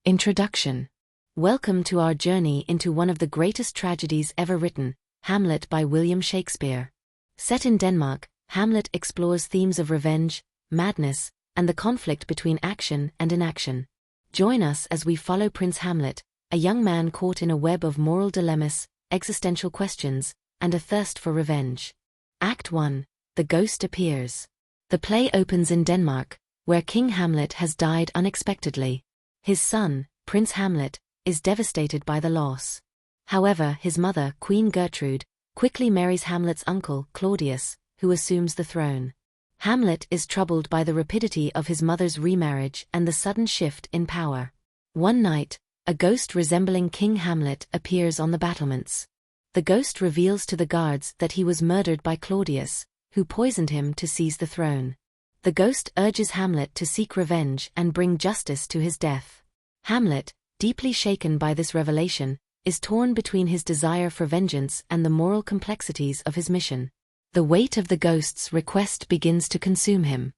Introduction. Welcome to our journey into one of the greatest tragedies ever written, Hamlet by William Shakespeare. Set in Denmark, Hamlet explores themes of revenge, madness, and the conflict between action and inaction. Join us as we follow Prince Hamlet, a young man caught in a web of moral dilemmas, existential questions, and a thirst for revenge. Act 1. The Ghost Appears. The play opens in Denmark, where King Hamlet has died unexpectedly. His son, Prince Hamlet, is devastated by the loss. However, his mother, Queen Gertrude, quickly marries Hamlet's uncle, Claudius, who assumes the throne. Hamlet is troubled by the rapidity of his mother's remarriage and the sudden shift in power. One night, a ghost resembling King Hamlet appears on the battlements. The ghost reveals to the guards that he was murdered by Claudius, who poisoned him to seize the throne. The ghost urges Hamlet to seek revenge and bring justice to his death. Hamlet, deeply shaken by this revelation, is torn between his desire for vengeance and the moral complexities of his mission. The weight of the ghost's request begins to consume him.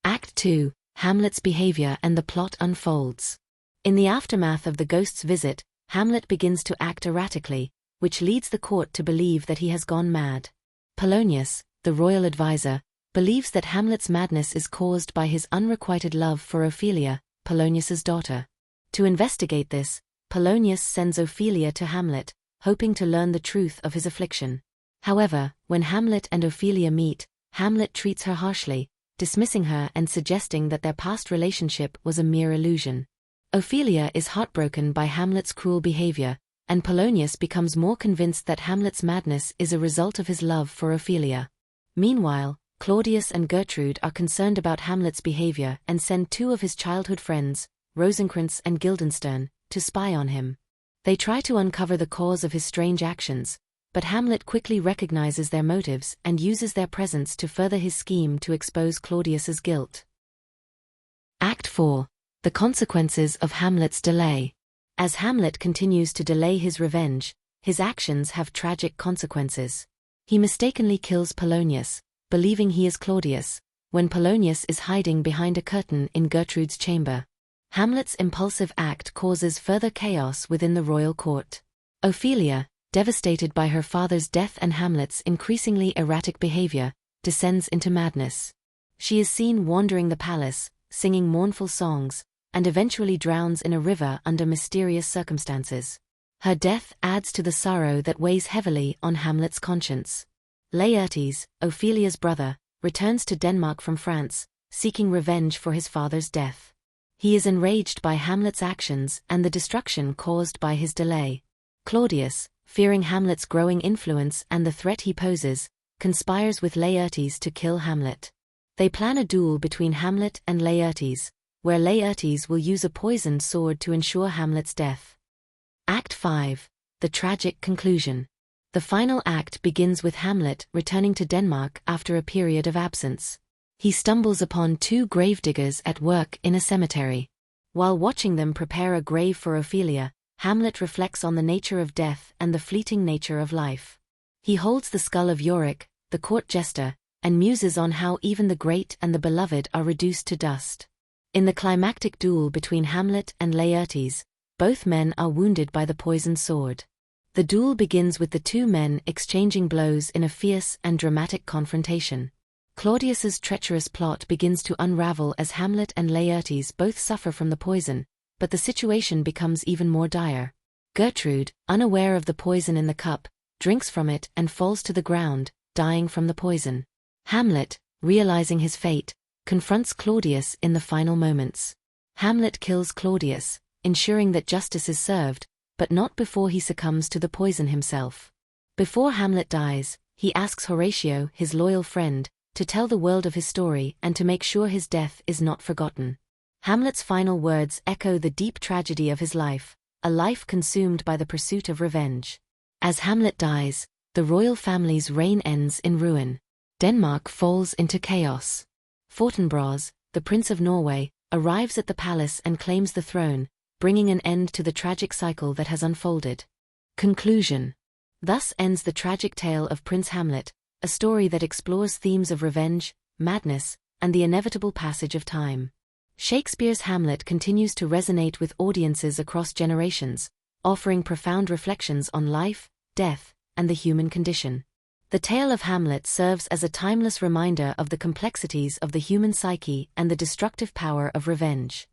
Act 2. Hamlet's behavior and the plot unfolds. In the aftermath of the ghost's visit, Hamlet begins to act erratically, which leads the court to believe that he has gone mad. Polonius, the royal advisor, believes that Hamlet's madness is caused by his unrequited love for Ophelia, Polonius's daughter. To investigate this, Polonius sends Ophelia to Hamlet, hoping to learn the truth of his affliction. However, when Hamlet and Ophelia meet, Hamlet treats her harshly, dismissing her and suggesting that their past relationship was a mere illusion. Ophelia is heartbroken by Hamlet's cruel behavior, and Polonius becomes more convinced that Hamlet's madness is a result of his love for Ophelia. Meanwhile, Claudius and Gertrude are concerned about Hamlet's behavior and send two of his childhood friends, Rosencrantz and Guildenstern, to spy on him. They try to uncover the cause of his strange actions, but Hamlet quickly recognizes their motives and uses their presence to further his scheme to expose Claudius's guilt. Act 4. The consequences of Hamlet's delay. As Hamlet continues to delay his revenge, his actions have tragic consequences. He mistakenly kills Polonius, believing he is Claudius, when Polonius is hiding behind a curtain in Gertrude's chamber. Hamlet's impulsive act causes further chaos within the royal court. Ophelia, devastated by her father's death and Hamlet's increasingly erratic behavior, descends into madness. She is seen wandering the palace, singing mournful songs, and eventually drowns in a river under mysterious circumstances. Her death adds to the sorrow that weighs heavily on Hamlet's conscience. Laertes, Ophelia's brother, returns to Denmark from France, seeking revenge for his father's death. He is enraged by Hamlet's actions and the destruction caused by his delay. Claudius, fearing Hamlet's growing influence and the threat he poses, conspires with Laertes to kill Hamlet. They plan a duel between Hamlet and Laertes, where Laertes will use a poisoned sword to ensure Hamlet's death. Act 5. The tragic conclusion. The final act begins with Hamlet returning to Denmark after a period of absence. He stumbles upon two gravediggers at work in a cemetery. While watching them prepare a grave for Ophelia, Hamlet reflects on the nature of death and the fleeting nature of life. He holds the skull of Yorick, the court jester, and muses on how even the great and the beloved are reduced to dust. In the climactic duel between Hamlet and Laertes, both men are wounded by the poisoned sword. The duel begins with the two men exchanging blows in a fierce and dramatic confrontation. Claudius's treacherous plot begins to unravel as Hamlet and Laertes both suffer from the poison, but the situation becomes even more dire. Gertrude, unaware of the poison in the cup, drinks from it and falls to the ground, dying from the poison. Hamlet, realizing his fate, confronts Claudius in the final moments. Hamlet kills Claudius, ensuring that justice is served, but not before he succumbs to the poison himself. Before Hamlet dies, he asks Horatio, his loyal friend, to tell the world of his story and to make sure his death is not forgotten. Hamlet's final words echo the deep tragedy of his life, a life consumed by the pursuit of revenge. As Hamlet dies, the royal family's reign ends in ruin. Denmark falls into chaos. Fortinbras, the Prince of Norway, arrives at the palace and claims the throne, bringing an end to the tragic cycle that has unfolded. Conclusion. Thus ends the tragic tale of Prince Hamlet, a story that explores themes of revenge, madness, and the inevitable passage of time. Shakespeare's Hamlet continues to resonate with audiences across generations, offering profound reflections on life, death, and the human condition. The tale of Hamlet serves as a timeless reminder of the complexities of the human psyche and the destructive power of revenge.